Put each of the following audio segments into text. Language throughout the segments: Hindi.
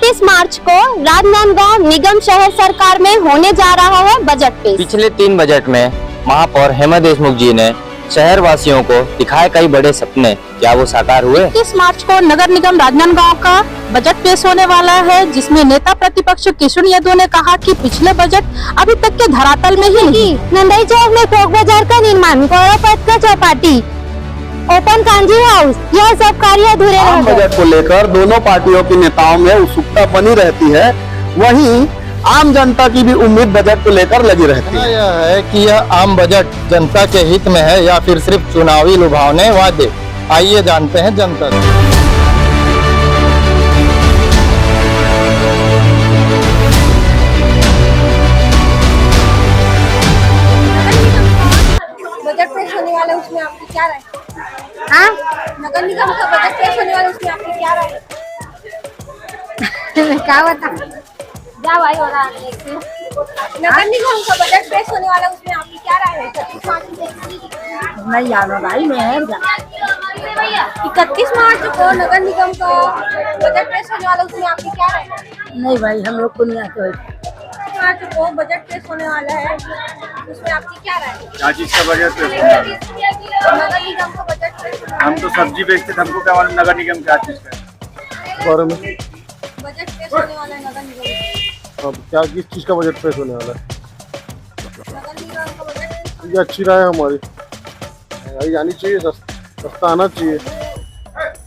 31 मार्च को राजनांदगांव निगम शहर सरकार में होने जा रहा है बजट पेश। पिछले 3 बजट में महापौर हेमा देशमुख जी ने शहर वासियों को दिखाए कई बड़े सपने, क्या वो साकार हुए? 31 मार्च को नगर निगम राजनांदगांव का बजट पेश होने वाला है, जिसमें नेता प्रतिपक्ष किशोर यादव ने कहा कि पिछले बजट अभी तक के धरातल में ही नहीं। नंदाई चौक में थोक बाजार का निर्माण, गौरव पथ का चौपाटी, ओपन कांजी हाउस, यह सब कार्य अधूरे रह गए। बजट को लेकर दोनों पार्टियों के नेताओं में उत्सुकता बनी रहती है, वहीं आम जनता की भी उम्मीद बजट को लेकर लगी रहती है। यह है कि यह आम बजट जनता के हित में है या फिर सिर्फ चुनावी लुभावने वादे। आइए जानते हैं जनता से। बजट पेश होने वाला है, उसमें आपकी क्या राय? हाँ? नगर निगम का बजट पेश होने वाला है, उसमें आपकी क्या राय? क्या बता? क्या भाई हो रहा है? नगर निगम का बजट पेश होने वाला है, उसमें आपकी क्या राय है? नहीं जानो भाई, मैं 31 मार्च को नगर निगम का बजट पेश होने वाला है, उसमें आपकी क्या राय है? नहीं भाई, हम लोग को नहीं आते। 31 मार्च को बजट पेश होने वाला है, उसमें आपकी क्या राय है? क्या चीज का बजट पेश होने वाला है? नगर निगम का बजट पेश होने वाला हम तो सब्जी बेचते थे, हमको क्या मालूम नगर निगम क्या चीज का है? है। बजट पेश होने वाला है नगर निगम का। अब क्या किस चीज का बजट पेश होने वाला है? नगर निगम का बजट ये अच्छी राय है हमारी। महंगाई आनी चाहिए, सस्ता आना चाहिए।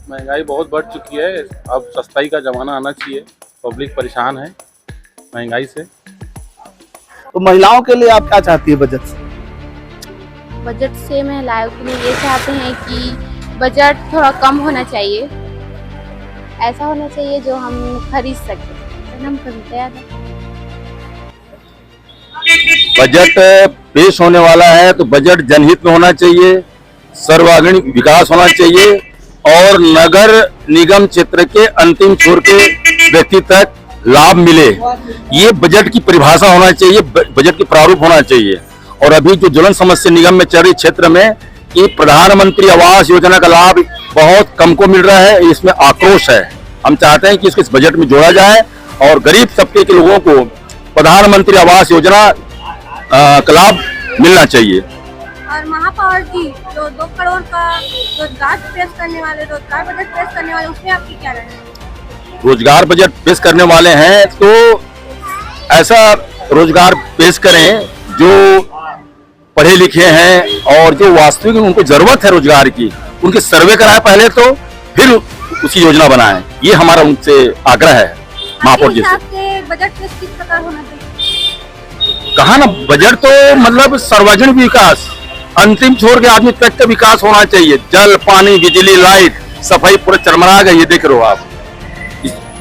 महंगाई बहुत बढ़ चुकी है, अब सस्ताई का जमाना आना चाहिए। पब्लिक परेशान है महंगाई से। तो महिलाओं के लिए आप क्या चाहती है बजट से? बजट से महिलाओं के लिए ये चाहते हैं कि बजट थोड़ा कम होना चाहिए, ऐसा होना चाहिए जो हम खरीद सकें, हम खरीदते हैं। बजट पेश होने वाला है तो बजट जनहित में होना चाहिए, सर्वांगीण विकास होना चाहिए और नगर निगम क्षेत्र के अंतिम छोर के व्यक्ति तक लाभ मिले, ये बजट की परिभाषा होना चाहिए, बजट की प्रारूप होना चाहिए। और अभी जो ज्वलन समस्या निगम में चल रही क्षेत्र में कि प्रधानमंत्री आवास योजना का लाभ बहुत कम को मिल रहा है, इसमें आक्रोश है। हम चाहते हैं कि इसको इस बजट में जोड़ा जाए और गरीब तबके के लोगों को प्रधानमंत्री आवास योजना का लाभ मिलना चाहिए। और महापौर जी जो 2 करोड़ का रोजगार पेश करने वाले, रोजगार बजट पेश करने वाले, उसमें आपकी क्या राय है? रोजगार बजट पेश करने वाले हैं तो ऐसा रोजगार पेश करें जो पढ़े लिखे हैं और जो वास्तविक उनको जरूरत है रोजगार की, उनके सर्वे कराए पहले, तो फिर उसकी योजना बनाएं। ये हमारा उनसे आग्रह है महापौर जी से। बजट पेश किस प्रकार होना चाहिए? कहा ना, बजट तो मतलब सर्वजनिक विकास, अंतिम छोर के आदमी तक का विकास होना चाहिए। जल, पानी, बिजली, लाइट, सफाई पूरा चरमरा गई, ये देख रहे हो आप।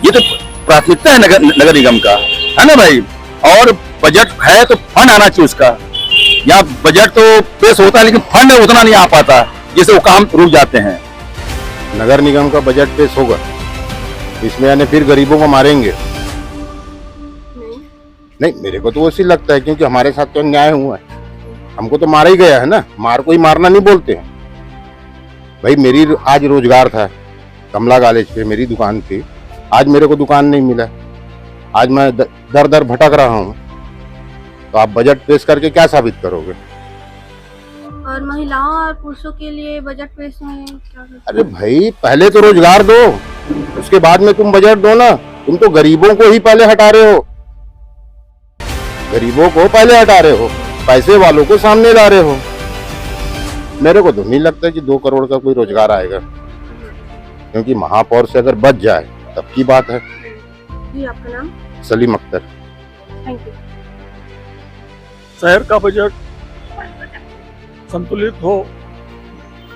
ये तो प्राथमिकता है नगर निगम का, है ना भाई। और बजट है तो फंड आना चाहिए उसका। यहाँ बजट तो पेश होता है लेकिन फंड उतना नहीं आ पाता, जिससे वो काम रुक जाते हैं। नगर निगम का बजट पेश होगा, इसमें यानी फिर गरीबों को मारेंगे? नहीं, मेरे को तो वैसे लगता है, क्योंकि हमारे साथ तो अन्याय हुआ है, हमको तो मारा ही गया है ना। मार कोई मारना नहीं बोलते हैं भाई। मेरी आज रोजगार था, कमला कॉलेज पे मेरी दुकान थी, आज मेरे को दुकान नहीं मिला, आज मैं दर दर भटक रहा हूँ। तो आप बजट पेश करके क्या साबित करोगे? और महिलाओं और पुरुषों के लिए बजट पेश में क्या? अरे भाई, पहले तो रोजगार दो, उसके बाद में तुम बजट दो ना। तुम तो गरीबों को ही पहले हटा रहे हो, गरीबों को पहले हटा रहे हो, पैसे वालों को सामने ला रहे हो। मेरे को तो नहीं लगता कि 2 करोड़ का कोई रोजगार आएगा, क्योंकि महापौर से अगर बच जाए तब की बात है। जी, आपका नाम? सलीम अख्तर। Thank you. शहर का बजट संतुलित हो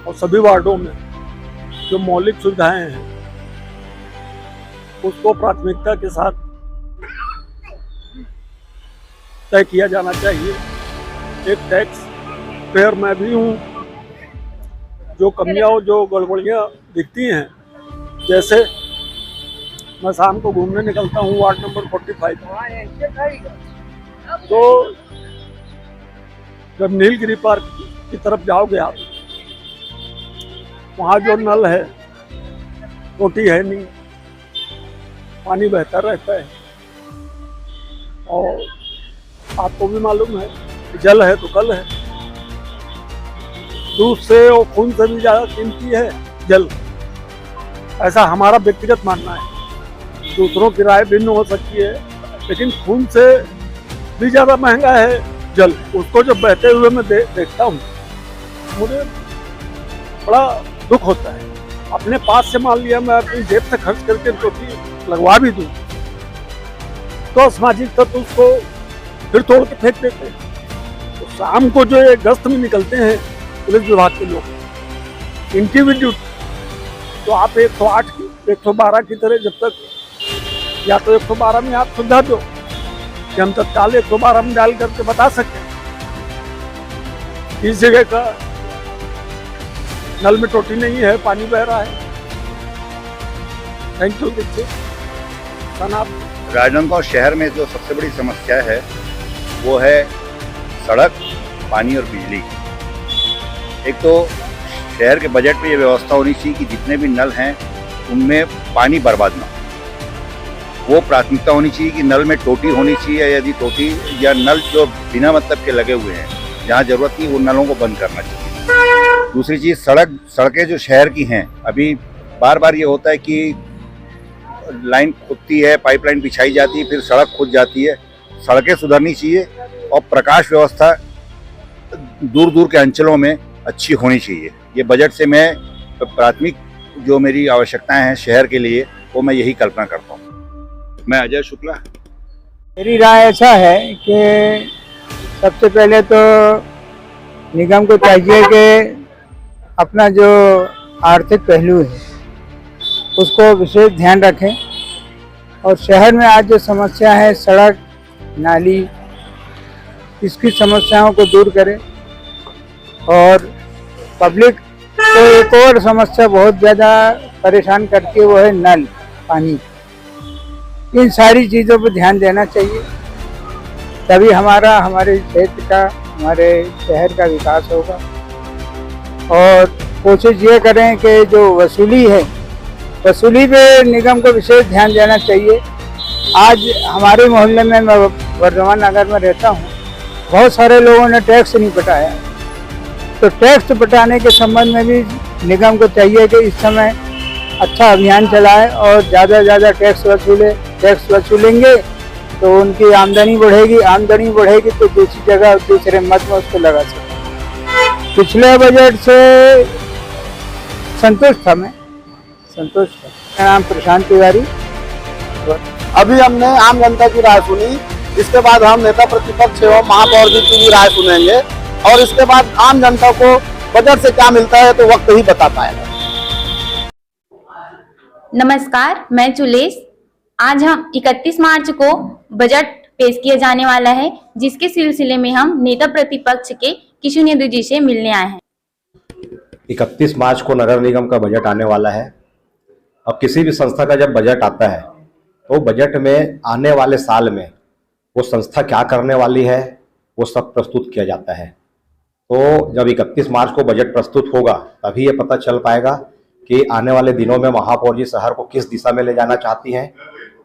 और सभी वार्डों में जो मौलिक सुविधाएं हैं उसको प्राथमिकता के साथ तय किया जाना चाहिए। एक टैक्स पेयर मैं भी हूँ, जो कमियां और जो गड़बड़ियाँ दिखती हैं, जैसे मैं शाम को घूमने निकलता हूँ वार्ड नंबर 45, तो जब नीलगिरी पार्क की तरफ जाओगे आप, वहाँ जो नल है टोटी है नहीं, पानी बहता रहता है। और आपको भी मालूम है जल है तो कल है। दूध से और खून से भी ज्यादा कीमती है जल, ऐसा हमारा व्यक्तिगत मानना है। दूसरों की राय भिन्न हो सकती है, लेकिन खून से भी ज्यादा महंगा है जल। उसको जब बहते हुए मैं देखता हूँ, मुझे बड़ा दुख होता है। अपने पास से मान लिया मैं अपनी जेब से खर्च करके टोटी लगवा भी दूं, तो असामाजिक तत्व उसको फिर तोड़ के फेंक देते हैं। तो शाम को जो ये गश्त में निकलते हैं पुलिस विभाग के लोग, इनकी भी ड्यूटी, तो आप 108 की 112 की तरह जब तक, या तो 112 में आप सुविधा दो कि हम तत्काल 112 में डाल करके बता सकें इस जगह का नल में टोटी नहीं है, पानी बह रहा है। Thank you. देखिए राजनांदगांव शहर में जो सबसे बड़ी समस्या है वो है सड़क, पानी और बिजली। एक तो शहर के बजट में ये व्यवस्था होनी चाहिए कि जितने भी नल हैं उनमें पानी बर्बाद ना हो। वो प्राथमिकता होनी चाहिए कि नल में टोटी होनी चाहिए, यदि टोटी या नल जो बिना मतलब के लगे हुए हैं, जहाँ जरूरत नहीं वो नलों को बंद करना चाहिए। दूसरी चीज़, सड़कें जो शहर की हैं, अभी बार बार ये होता है कि लाइन खुदती है, पाइपलाइन बिछाई जाती है, फिर सड़क खुद जाती है। सड़कें सुधरनी चाहिए और प्रकाश व्यवस्था दूर दूर के अंचलों में अच्छी होनी चाहिए। ये बजट से मैं प्राथमिक जो मेरी आवश्यकताएं हैं शहर के लिए, वो मैं यही कल्पना करता हूँ। मैं अजय शुक्ला। मेरी राय ऐसा है कि सबसे पहले तो निगम को चाहिए कि अपना जो आर्थिक पहलू है उसको विशेष ध्यान रखें, और शहर में आज जो समस्या है सड़क, नाली, इसकी समस्याओं को दूर करें। और पब्लिक को एक और समस्या बहुत ज़्यादा परेशान करती है, वो है नल, पानी। इन सारी चीज़ों पर ध्यान देना चाहिए, तभी हमारे क्षेत्र का, हमारे शहर का विकास होगा। और कोशिश ये करें कि जो वसूली है, वसूली पे निगम को विशेष ध्यान देना चाहिए। आज हमारे मोहल्ले में, मैं वर्धमान नगर में रहता हूँ, बहुत सारे लोगों ने टैक्स नहीं पटाया, तो टैक्स पटाने के संबंध में भी निगम को चाहिए कि इस समय अच्छा अभियान चलाए और ज़्यादा से ज़्यादा टैक्स वसूले। टैक्स वसूलेंगे तो उनकी आमदनी बढ़ेगी, आमदनी बढ़ेगी तो दूसरी जगह, दूसरे मत में उसको लगा सकते। पिछले बजट से संतुष्ट था मैं, संतुष्ट था। मेरा नाम प्रशांत तिवारी। अभी हमने आम जनता की राय सुनी, इसके बाद हम नेता प्रतिपक्ष एवं महापौर जी की भी राय सुनेंगे, और इसके बाद आम जनता को बजट से क्या मिलता है तो वक्त ही बता पाएगा। नमस्कार, मैं चुलेश। आज हम 31 मार्च को बजट पेश किया जाने वाला है, जिसके सिलसिले में हम नेता प्रतिपक्ष के किशोर यादव जी से मिलने आए हैं। 31 मार्च को नगर निगम का बजट आने वाला है। अब किसी भी संस्था का जब बजट आता है तो बजट में आने वाले साल में वो संस्था क्या करने वाली है वो सब प्रस्तुत किया जाता है। तो जब 31 मार्च को बजट प्रस्तुत होगा तभी ये पता चल पाएगा कि आने वाले दिनों में महापौर जी शहर को किस दिशा में ले जाना चाहती हैं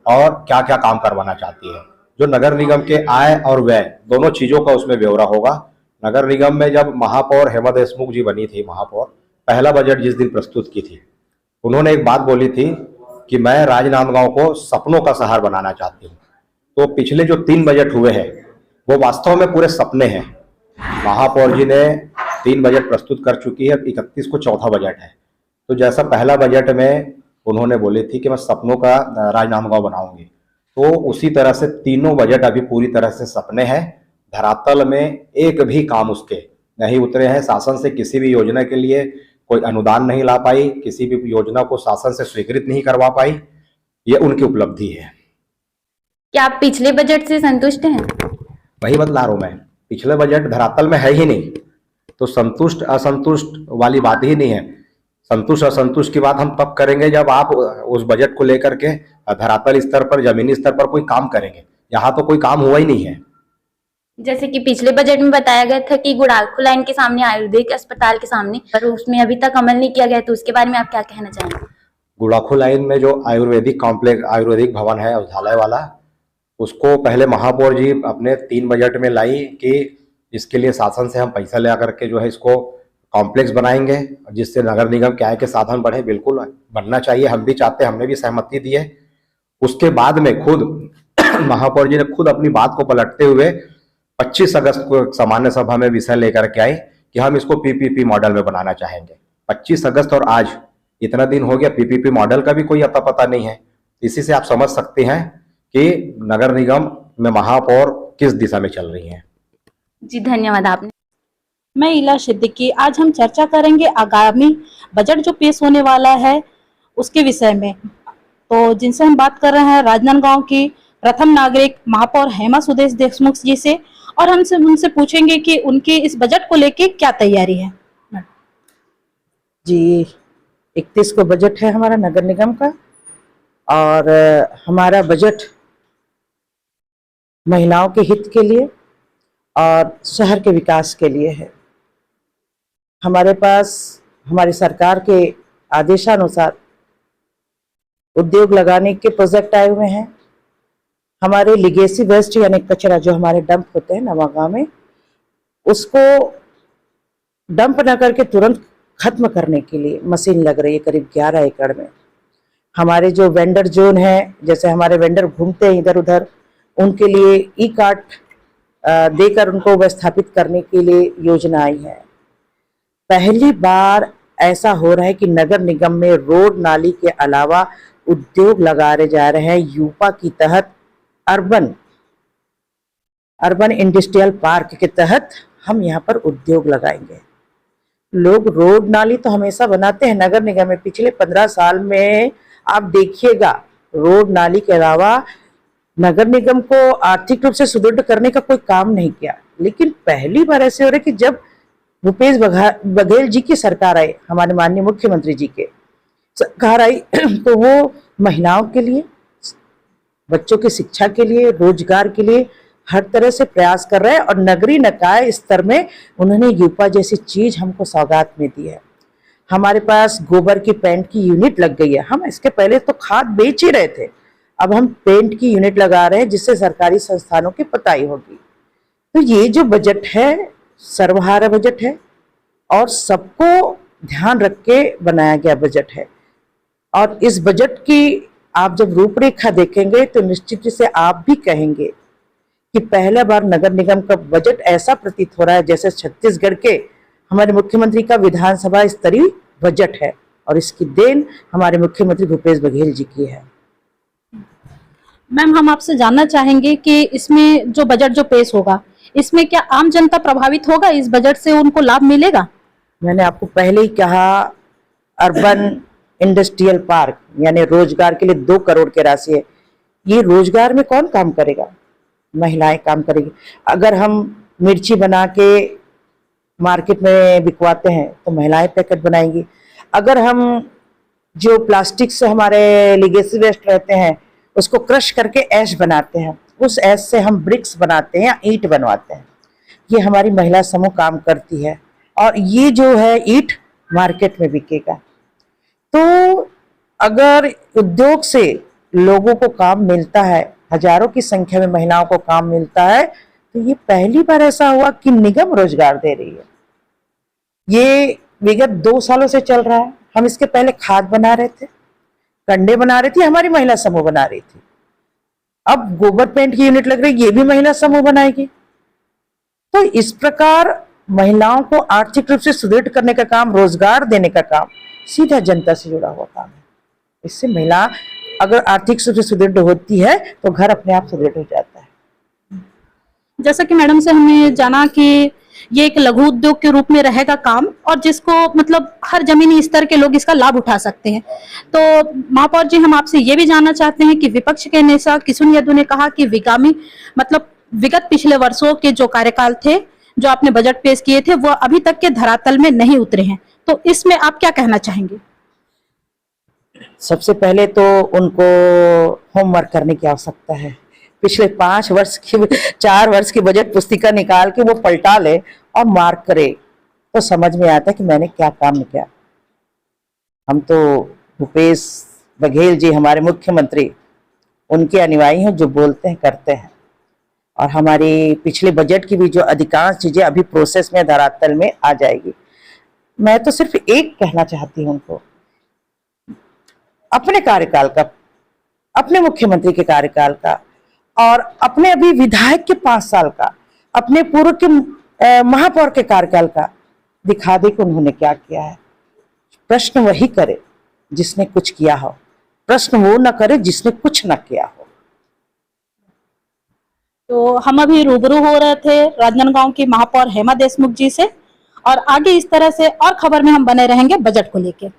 और क्या क्या काम करवाना चाहती है। जो नगर निगम के आय और व्यय दोनों चीज़ों का उसमें ब्यौरा होगा। नगर निगम में जब महापौर हेमा देशमुख जी बनी थी महापौर, पहला बजट जिस दिन प्रस्तुत की थी, उन्होंने एक बात बोली थी कि मैं राजनांदगांव को सपनों का शहर बनाना चाहती हूँ। तो पिछले जो 3 बजट हुए हैं वो वास्तव में पूरे सपने हैं। महापौर जी ने 3 बजट प्रस्तुत कर चुकी है, 31 को चौथा बजट है। तो जैसा पहला बजट में उन्होंने बोली थी कि मैं सपनों का राजनांदगांव बनाऊंगी, तो उसी तरह से तीनों बजट अभी पूरी तरह से सपने हैं। धरातल में एक भी काम उसके नहीं उतरे हैं। शासन से किसी भी योजना के लिए कोई अनुदान नहीं ला पाई, किसी भी योजना को शासन से स्वीकृत नहीं करवा पाई, ये उनकी उपलब्धि है। क्या आप पिछले बजट से संतुष्ट हैं? वही बतला रहा हूं मैं, पिछले बजट धरातल में है ही नहीं, तो संतुष्ट असंतुष्ट वाली बात ही नहीं है। संतुष्ट असंतुष्ट की बात हम तब करेंगे जब आप उस बजट को लेकर के धरातल स्तर पर, जमीनी स्तर पर कोई काम करेंगे। यहाँ तो कोई काम हुआ ही नहीं है। जैसे कि पिछले बजट में बताया गया था कि गुड़ाखू लाइन के सामने आयुर्वेदिक अस्पताल के सामने, पर उसमें अभी तक अमल नहीं किया गया, तो उसके बारे में आप क्या कहना चाहेंगे? गुड़ाखू लाइन में जो आयुर्वेदिक कॉम्प्लेक्स, आयुर्वेदिक भवन है औषधालय वाला, उसको पहले महापौर जी अपने 3 बजट में लाई कि इसके लिए शासन से हम पैसा ले करके जो है इसको कॉम्प्लेक्स बनाएंगे, जिससे नगर निगम के आय के साधन बढ़े। बिल्कुल बनना चाहिए, हम भी चाहते हैं, हमने भी सहमति दी है। उसके बाद में खुद महापौर जी ने खुद अपनी बात को पलटते हुए 25 अगस्त को सामान्य सभा में विषय लेकर के आए कि हम इसको पीपीपी मॉडल में बनाना चाहेंगे। 25 अगस्त और आज इतना दिन हो गया, पीपीपी मॉडल का भी कोई अता पता नहीं है। इसी से आप समझ सकते हैं कि नगर निगम में महापौर किस दिशा में चल रही हैं। जी धन्यवाद आपने। मैं इला सिद्दीकी। आज हम चर्चा करेंगे आगामी बजट जो पेश होने वाला है उसके विषय में। तो जिनसे हम बात कर रहे हैं राजनांदगांव की प्रथम नागरिक महापौर हेमा सुदेश देशमुख जी से, और हम उनसे पूछेंगे कि उनकी इस बजट को लेके क्या तैयारी है। जी 31 को बजट है हमारा नगर निगम का, और हमारा बजट महिलाओं के हित के लिए और शहर के विकास के लिए है। हमारे पास हमारी सरकार के आदेशानुसार उद्योग लगाने के प्रोजेक्ट आए हुए हैं। हमारे लिगेसी वेस्ट यानी कचरा जो हमारे डंप होते हैं नवागांव में, उसको डंप न करके तुरंत खत्म करने के लिए मशीन लग रही है करीब 11 एकड़ में। हमारे जो वेंडर जोन है, जैसे हमारे वेंडर घूमते हैं इधर उधर, उनके लिए ई कार्ड देकर उनको व्यवस्थापित करने के लिए योजना आई है। पहली बार ऐसा हो रहा है कि नगर निगम में रोड नाली के अलावा उद्योग लगाए जा रहे हैं। यूपा की तहत अर्बन इंडस्ट्रियल पार्क के तहत हम यहाँ पर उद्योग लगाएंगे। लोग रोड नाली तो हमेशा बनाते हैं नगर निगम में, पिछले 15 साल में आप देखिएगा रोड नाली के अलावा नगर निगम को आर्थिक रूप से सुदृढ़ करने का कोई काम नहीं किया। लेकिन पहली बार ऐसे हो रहा है कि जब भूपेश बघेल जी की सरकार आई, हमारे माननीय मुख्यमंत्री जी के सरकार आई, तो वो महिलाओं के लिए, बच्चों की शिक्षा के लिए, रोजगार के लिए हर तरह से प्रयास कर रहे हैं। और नगरीय निकाय स्तर में उन्होंने यूपा जैसी चीज हमको सौगात में दी है। हमारे पास गोबर की पेंट की यूनिट लग गई है। हम इसके पहले तो खाद बेच ही रहे थे, अब हम पेंट की यूनिट लगा रहे हैं, जिससे सरकारी संस्थानों की पताई होगी। तो ये जो बजट है सर्वहारा बजट है और सबको ध्यान रख के बनाया गया बजट है। और इस बजट की आप जब रूपरेखा देखेंगे तो निश्चित से आप भी कहेंगे कि पहला बार नगर निगम का बजट ऐसा प्रतीत हो रहा है जैसे छत्तीसगढ़ के हमारे मुख्यमंत्री का विधानसभा स्तरीय बजट है। और इसकी देन हमारे मुख्यमंत्री भूपेश बघेल जी की है। मैम, हम आपसे जानना चाहेंगे कि इसमें जो बजट जो पेश होगा, इसमें क्या आम जनता प्रभावित होगा? इस बजट से उनको लाभ मिलेगा? मैंने आपको पहले ही कहा, अर्बन इंडस्ट्रियल पार्क यानी रोजगार के लिए 2 करोड़ की राशि है। ये रोजगार में कौन काम करेगा? महिलाएं काम करेगी। अगर हम मिर्ची बना के मार्केट में बिकवाते हैं तो महिलाएं पैकेट बनाएंगी। अगर हम जो प्लास्टिक से हमारे लिगेसी वेस्ट रहते हैं उसको क्रश करके ऐश बनाते हैं, उस ऐश से हम ब्रिक्स बनाते हैं या ईंट बनवाते हैं, ये हमारी महिला समूह काम करती है। और ये जो है ईंट मार्केट में बिकेगा। तो अगर उद्योग से लोगों को काम मिलता है, हजारों की संख्या में महिलाओं को काम मिलता है, तो ये पहली बार ऐसा हुआ कि निगम रोजगार दे रही है। ये विगत 2 सालों से चल रहा है। हम इसके पहले खाद बना रहे थे, कंडे बना रही थी, हमारी महिला समूह बना रही थी। अब गोबर पेंट की यूनिट लग रही, ये भी महिला समूह बनाएगी। तो इस प्रकार महिलाओं को आर्थिक रूप से सुदृढ़ करने का काम, रोजगार देने का काम सीधा जनता से जुड़ा हुआ काम है। इससे महिला अगर आर्थिक रूप से सुदृढ़ होती है तो घर अपने आप सुदृढ़ हो जाता है। जैसा कि मैडम से हमने जाना कि ये एक लघु उद्योग के रूप में रहेगा काम, और जिसको मतलब हर जमीनी स्तर के लोग इसका लाभ उठा सकते हैं। तो महापौर जी, हम आपसे ये भी जानना चाहते हैं कि विपक्ष के नेता किशुन यादव ने कहा कि विगत पिछले वर्षों के जो कार्यकाल थे, जो आपने बजट पेश किए थे, वो अभी तक के धरातल में नहीं उतरे हैं। तो इसमें आप क्या कहना चाहेंगे? सबसे पहले तो उनको होमवर्क करने की आवश्यकता है। पिछले 4 वर्ष की बजट पुस्तिका निकाल के वो पलटा ले और मार्क करे तो समझ में आता है कि मैंने क्या काम किया। हम तो भूपेश बघेल जी हमारे मुख्यमंत्री, उनके अनुयायी हैं, जो बोलते हैं करते हैं। और हमारी पिछले बजट की भी जो अधिकांश चीजें अभी प्रोसेस में, धरातल में आ जाएगी। मैं तो सिर्फ एक कहना चाहती हूं उनको, अपने कार्यकाल का, अपने मुख्यमंत्री के कार्यकाल का और अपने अभी विधायक के 5 साल का, अपने पूर्व के महापौर के कार्यकाल का दिखा दे कि उन्होंने क्या किया है। प्रश्न वही करे जिसने कुछ किया हो, प्रश्न वो न करे जिसने कुछ न किया हो। तो हम अभी रूबरू हो रहे थे राजनांदगांव की महापौर हेमा देशमुख जी से, और आगे इस तरह से और खबर में हम बने रहेंगे बजट को लेकर।